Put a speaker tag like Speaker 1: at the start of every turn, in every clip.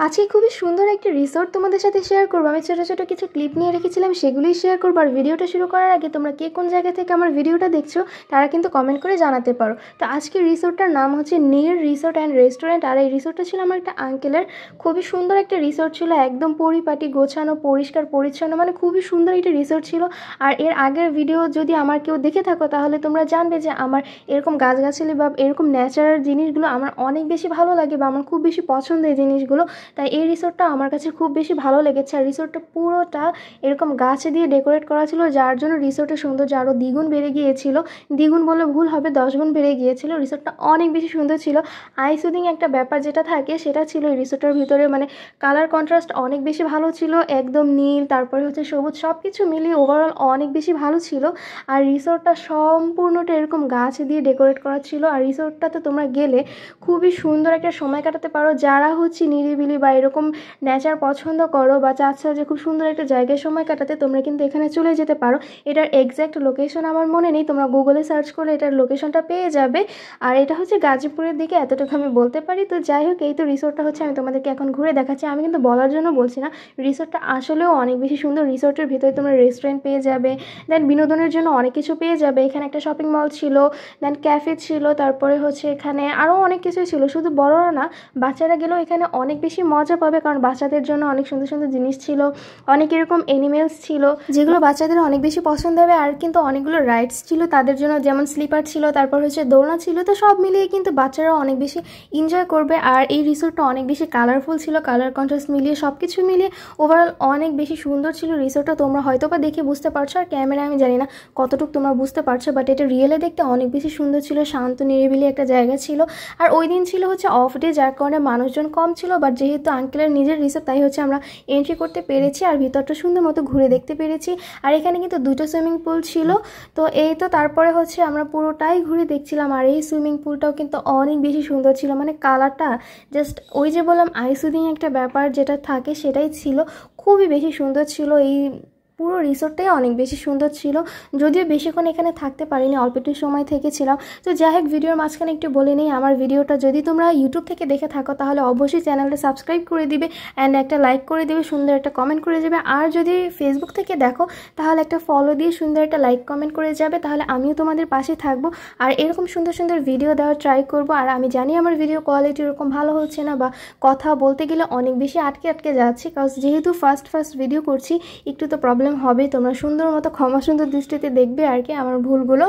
Speaker 1: আজকে খুবই সুন্দর একটা রিসোর্ট তোমাদের সাথে শেয়ার করবো। আমি ছোটো ছোটো কিছু ক্লিপ নিয়ে রেখেছিলাম, সেগুলোই শেয়ার করবো। আর ভিডিওটা শুরু করার আগে তোমরা কে কোন জায়গা থেকে আমার ভিডিওটা দেখছো তারা কিন্তু কমেন্ট করে জানাতে পারো। তো আজকে রিসোর্টটার নাম হচ্ছে নীর রিসোর্ট অ্যান্ড রেস্টুরেন্ট। আর এই রিসোর্টটা ছিল আমার একটা আঙ্কেলের। খুবই সুন্দর একটা রিসোর্ট ছিল, একদম পরিপাটি গোছানো পরিষ্কার পরিচ্ছন্ন, মানে খুবই সুন্দর একটা রিসোর্ট ছিল। আর এর আগের ভিডিও যদি আমার কেউ দেখে থাকো তাহলে তোমরা জানবে যে আমার এরকম গাছগাছালি বা এরকম ন্যাচারাল জিনিসগুলো আমার অনেক বেশি ভালো লাগে বা আমার খুব বেশি পছন্দ এই জিনিসগুলো। তাই এই রিসোর্টটা আমার কাছে খুব বেশি ভালো লেগেছে। আর রিসোর্টটা পুরোটা এরকম গাছে দিয়ে ডেকোরেট করা ছিল, যার জন্য রিসোর্টের সৌন্দর্য আরও দ্বিগুণ বেড়ে গিয়েছিল। দ্বিগুণ বলে ভুল হবে, 10 গুণ বেড়ে গিয়েছিল। রিসোর্টটা অনেক বেশি সুন্দর ছিল। আই সুদিং একটা ব্যাপার যেটা থাকে সেটা ছিল এই রিসোর্টের ভিতরে, মানে কালার কন্ট্রাস্ট অনেক বেশি ভালো ছিল, একদম নীল তারপরে হচ্ছে সবুজ, সব কিছু মিলিয়ে ওভারঅল অনেক বেশি ভালো ছিল। আর রিসোর্টটা সম্পূর্ণটা এরকম গাছ দিয়ে ডেকোরেট করা ছিল। আর রিসোর্টটাতে তোমরা গেলে খুবই সুন্দর একটা সময় কাটাতে পারো, যারা হচ্ছে নিরিবিলি বা এরকম নেচার পছন্দ করো বা চাচ্ছ যে খুব সুন্দর একটা জায়গায় সময় কাটাতে, তোমরা কিন্তু এখানে চলে যেতে পারো। এটার এক্স্যাক্ট লোকেশন আমার মনে নেই, তোমরা গুগলে সার্চ করলে এটার লোকেশনটা পেয়ে যাবে। আর এটা হচ্ছে গাজীপুরের দিকে, এতটুকু আমি বলতে পারি। তো যাই হোক, এই তো রিসোর্টটা হচ্ছে আমি তোমাদেরকে এখন ঘুরে দেখাচ্ছি। আমি কিন্তু বলার জন্য বলছি না, রিসোর্টটা আসলেও অনেক বেশি সুন্দর। রিসোর্টের ভিতরে তোমরা রেস্টুরেন্ট পেয়ে যাবে, দেন বিনোদনের জন্য অনেক কিছু পেয়ে যাবে। এখানে একটা শপিং মল ছিল, দেন ক্যাফে ছিল, তারপরে হচ্ছে এখানে আরও অনেক কিছুই ছিল। শুধু বড়রা না, বাচ্চারা গেলেও এখানে অনেক বেশি মজা পাবে, কারণ বাচ্চাদের জন্য অনেক সুন্দর সুন্দর জিনিস ছিল, অনেক এরকম অ্যানিমেলস ছিল যেগুলো বাচ্চাদের অনেক বেশি পছন্দ হবে। আর কিন্তু অনেকগুলো রাইডস ছিল তাদের জন্য, যেমন স্লিপার ছিল, তারপর হচ্ছে দোলনা ছিল। তো সব মিলিয়ে কিন্তু বাচ্চারা অনেক বেশি এনজয় করবে। আর এই রিসোর্টটা অনেক বেশি কালারফুল ছিল, কালার কন্ট্রাস্ট মিলিয়ে সব কিছু মিলিয়ে ওভারঅল অনেক বেশি সুন্দর ছিল রিসোর্টটা। তোমরা হয়তো বা দেখে বুঝতে পারছো, আর ক্যামেরা আমি জানি না কতটুকু তোমরা বুঝতে পারছো, বাট এটা রিয়েলে দেখতে অনেক বেশি সুন্দর ছিল, শান্ত নিরিবিলি একটা জায়গা ছিল। আর ওই দিন ছিল হচ্ছে অফ ডে, যার কারণে মানুষজন কম ছিল, বাট যেহেতু আঙ্কেলের নিজের রিসোর্ট তাই হচ্ছে আমরা এন্ট্রি করতে পেরেছি আর ভিতরটা সুন্দর মতো ঘুরে দেখতে পেরেছি। আর এখানে কিন্তু 2টো সুইমিং পুল ছিল। তো এই তো তারপরে হচ্ছে আমরা পুরোটাই ঘুরে দেখছিলাম। আর এই সুইমিং পুলটাও কিন্তু অনেক বেশি সুন্দর ছিল, মানে কালারটা জাস্ট ওই যে বললাম আই সুদিং একটা ব্যাপার যেটা থাকে সেটাই ছিল, খুবই বেশি সুন্দর ছিল। এই পুরো রিসোর্টটাই অনেক বেশি সুন্দর ছিল। যদিও বেশিক্ষণ এখানে থাকতে পারিনি, অল্প একটু সময় থেকেছিলাম। তো যাই হোক, ভিডিওর মাঝখানে একটু বলে নিই, আমার ভিডিওটা যদি তোমরা ইউটিউব থেকে দেখে থাকো তাহলে অবশ্যই চ্যানেলটা সাবস্ক্রাইব করে দিবে অ্যান্ড একটা লাইক করে দিবে, সুন্দর একটা কমেন্ট করে যাবে। আর যদি ফেসবুক থেকে দেখো তাহলে একটা ফলো দিয়ে সুন্দর একটা লাইক কমেন্ট করে যাবে, তাহলে আমিও তোমাদের পাশে থাকবো আর এরকম সুন্দর সুন্দর ভিডিও দেওয়ার ট্রাই করব। আর আমি জানি আমার ভিডিও কোয়ালিটি এরকম ভালো হচ্ছে না, বা কথা বলতে গেলে অনেক বেশি আটকে আটকে যাচ্ছি, কারণ যেহেতু ফার্স্ট ভিডিও করছি একটু তো প্রবলেম হবে। তোমরা সুন্দর মতো ক্ষমা সুন্দর দৃষ্টিতে দেখবে আর কি আমার ভুলগুলো।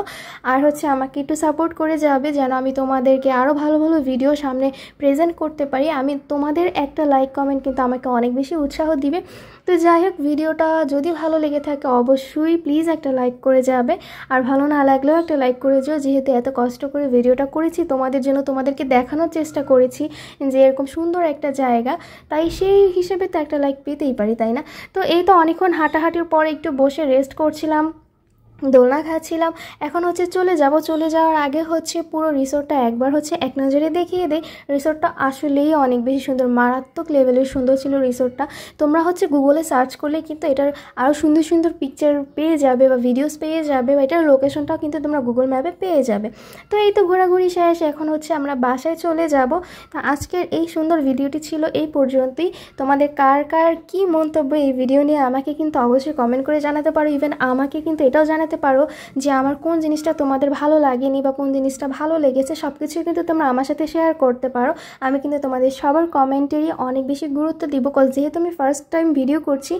Speaker 1: আর হচ্ছে আমাকে একটু সাপোর্ট করে যাবে যেন আমি তোমাদেরকে আরও ভালো ভালো ভিডিও সামনে প্রেজেন্ট করতে পারি। আমি তোমাদের একটা লাইক কমেন্ট কিন্তু আমাকে অনেক বেশি উৎসাহ দিবে। তো যাই হোক, ভিডিওটা যদি ভালো লেগে থাকে অবশ্যই প্লিজ একটা লাইক করে যাবে, আর ভালো না লাগলেও একটা লাইক করে যাও। যেহেতু এত কষ্ট করে ভিডিওটা করেছি তোমাদের জন্য, তোমাদেরকে দেখানোর চেষ্টা করেছি যে এরকম সুন্দর একটা জায়গা, তাই সেই হিসেবে তো একটা লাইক পেতেই পারি, তাই না? তো এই তো অনেকক্ষণ হাঁটাহাঁটির পরে একটু বসে রেস্ট করছিলাম, দোলনা খাচ্ছিলাম। এখন হচ্ছে চলে যাওয়ার আগে হচ্ছে পুরো রিসোর্টটা একবার হচ্ছে এক নজরে দেখিয়ে দেই। রিসোর্টটা আসলেই অনেক বেশি সুন্দর, মারাত্মক লেভেলের সুন্দর ছিল রিসোর্টটা। তোমরা হচ্ছে গুগলে সার্চ করলে কিন্তু এটার আরও সুন্দর সুন্দর পিকচার পেয়ে যাবে বা ভিডিওস পেয়ে যাবে, বা এটার লোকেশনটাও কিন্তু তোমরা গুগল ম্যাপে পেয়ে যাবে। তো এই তো ঘোরাঘুরি শেষ, এখন হচ্ছে আমরা বাসায় চলে যাব। তো আজকের এই সুন্দর ভিডিওটি ছিল এই পর্যন্তই। তোমাদের কার কার কী মন্তব্য এই ভিডিও নিয়ে আমাকে কিন্তু অবশ্যই কমেন্ট করে জানাতে পারো। ইভেন আমাকে কিন্তু এটাও জানাতে পারো যে আমার কোন জিনিসটা তোমাদের ভালো লাগেনি বা কোন জিনিসটা ভালো লেগেছে, সব কিছুই কিন্তু তোমরা আমার সাথে শেয়ার করতে পারো। আমি কিন্তু তোমাদের সবার কমেন্টেরই অনেক বেশি গুরুত্ব দিব, কজ যেহেতু আমি ফার্স্ট টাইম ভিডিও করছি,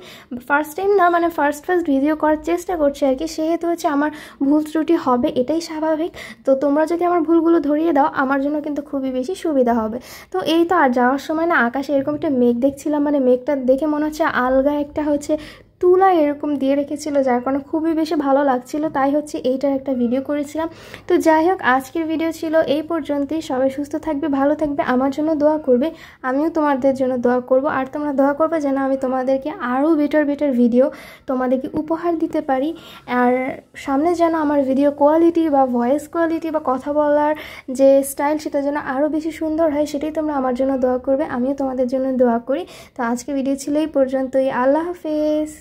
Speaker 1: ফার্স্ট টাইম না মানে ফার্স্ট ভিডিও করার চেষ্টা করছি আর কি, সেহেতু হচ্ছে আমার ভুল ত্রুটি হবে, এটাই স্বাভাবিক। তো তোমরা যদি আমার ভুলগুলো ধরিয়ে দাও আমার জন্য কিন্তু খুবই বেশি সুবিধা হবে। তো এই তো, আর যাওয়ার সময় না আকাশে এরকম একটা মেঘ দেখছিলাম, মানে মেঘটা দেখে মনে হচ্ছে আলগা একটা হচ্ছে তুলা এরকম দিয়ে রেখেছিল, যার কারণে খুবই বেশি ভালো লাগছিল, তাই হচ্ছে এইটার একটা ভিডিও করেছিলাম। তো যাই হোক, আজকের ভিডিও ছিল এই পর্যন্তই। সবাই সুস্থ থাকবে, ভালো থাকবে, আমার জন্য দোয়া করবে, আমিও তোমাদের জন্য দোয়া করব। আর তোমরা দোয়া করবে যেন আমি তোমাদেরকে আরও বেটার ভিডিও তোমাদেরকে উপহার দিতে পারি। আর সামনে যেন আমার ভিডিও কোয়ালিটি বা ভয়েস কোয়ালিটি বা কথা বলার যে স্টাইল সেটা যেন আরও বেশি সুন্দর হয়, সেটাই তোমরা আমার জন্য দোয়া করবে, আমিও তোমাদের জন্য দোয়া করি। তো আজকে ভিডিও ছিল এই পর্যন্তই। আল্লাহ হাফেজ।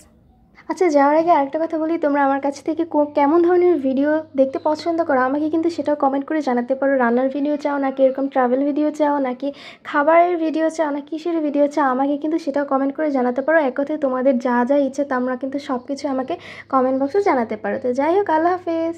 Speaker 1: আচ্ছা, যাওয়ার আগে আরেকটা কথা বলি, তোমরা আমার কাছ থেকে কেমন ধরনের ভিডিও দেখতে পছন্দ করো আমাকে কিন্তু সেটাও কমেন্ট করে জানাতে পারো। রান্নার ভিডিও চাও, নাকি এরকম ট্রাভেল ভিডিও চাও, নাকি খাবারের ভিডিও চাও, না কিসের ভিডিও চাও, আমাকে কিন্তু সেটাও কমেন্ট করে জানাতে পারো। এক কথায় তোমাদের যা যা ইচ্ছে তোমরা কিন্তু সব কিছু আমাকে কমেন্ট বক্সে জানাতে পারো। তো যাই হোক, আল্লাহ হাফেজ।